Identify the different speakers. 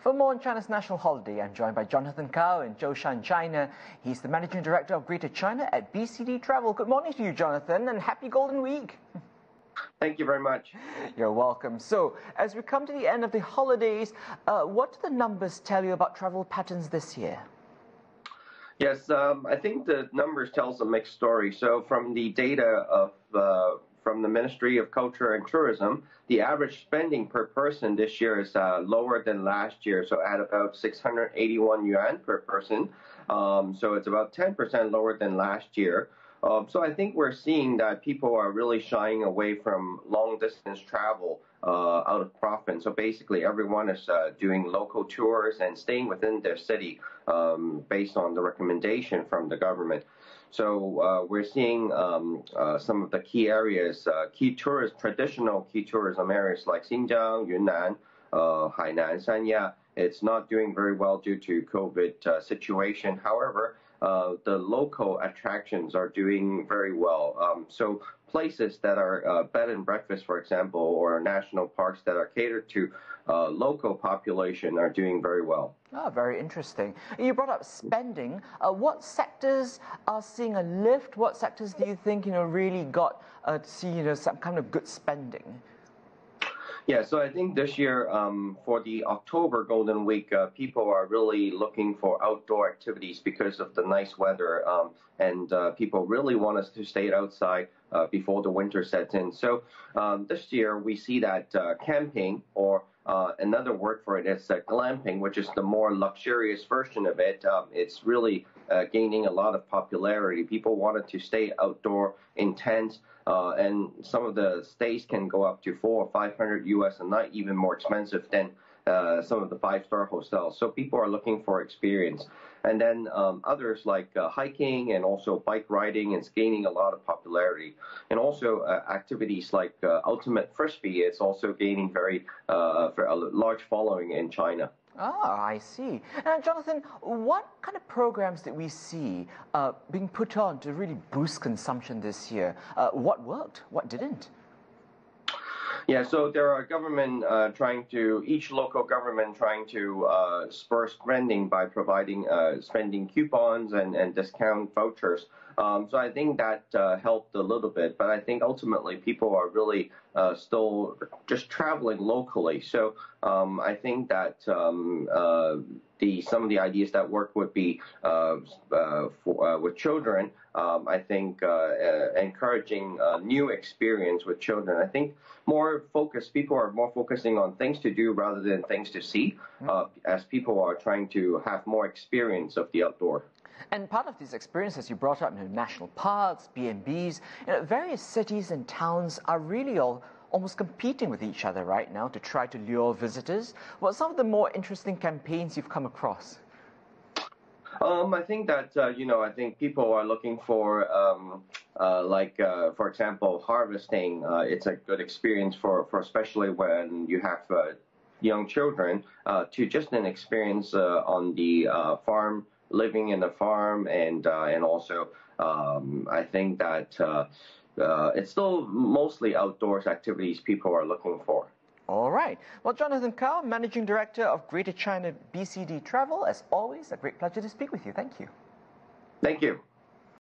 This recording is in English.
Speaker 1: For more on China's national holiday, I'm joined by Jonathan Kao in Zhoushan, China. He's the Managing Director of Greater China at BCD Travel. Good morning to you, Jonathan, and happy Golden Week.
Speaker 2: Thank you very much.
Speaker 1: You're welcome. So, as we come to the end of the holidays, what do the numbers tell you about travel patterns this year?
Speaker 2: Yes, I think the numbers tells a mixed story. So from the data of from the Ministry of Culture and Tourism, the average spending per person this year is lower than last year, so at about 681 yuan per person. So it's about 10% lower than last year. So I think we're seeing that people are really shying away from long-distance travel out of profit. So basically, everyone is doing local tours and staying within their city based on the recommendation from the government. So we're seeing some of the key areas, traditional key tourism areas like Xinjiang, Yunnan, Hainan, Sanya. It's not doing very well due to COVID situation. However, the local attractions are doing very well. So places that are bed and breakfast, for example, or national parks that are catered to local population are doing very well.
Speaker 1: Oh, very interesting. You brought up spending. What sectors are seeing a lift? What sectors do you think really got to see some kind of good spending?
Speaker 2: Yeah, so I think this year for the October Golden Week, people are really looking for outdoor activities because of the nice weather, and people really want us to stay outside before the winter sets in. So this year we see that camping, or another word for it is glamping, which is the more luxurious version of it. It's really gaining a lot of popularity. People wanted to stay outdoor in tents. And some of the stays can go up to $400 or $500 US a night, even more expensive than some of the five-star hotels. So people are looking for experience. And then others like hiking and also bike riding is gaining a lot of popularity. And also activities like ultimate frisbee is also gaining for a large following in China.
Speaker 1: Ah, I see. Now, Jonathan, what kind of programs did we see being put on to really boost consumption this year? What worked? What didn't?
Speaker 2: Yeah, so there are each local government trying to spur spending by providing spending coupons and discount vouchers. So I think that helped a little bit, but I think ultimately people are really still just traveling locally. So I think that some of the ideas that work would be with children. I think encouraging new experience with children. I think people are more focusing on things to do rather than things to see, as people are trying to have more experience of the outdoor.
Speaker 1: And part of these experiences you brought up, national parks, B&Bs, various cities and towns are really almost competing with each other right now to try to lure visitors. What are some of the more interesting campaigns you've come across?
Speaker 2: I think that, I think people are looking for, for example, harvesting. It's a good experience for especially when you have young children, to just an experience on the farm, living in the farm, and also I think that it's still mostly outdoors activities people are looking for.
Speaker 1: All right. Well, Jonathan Kao, Managing Director of Greater China BCD Travel, as always, a great pleasure to speak with you. Thank you.
Speaker 2: Thank you.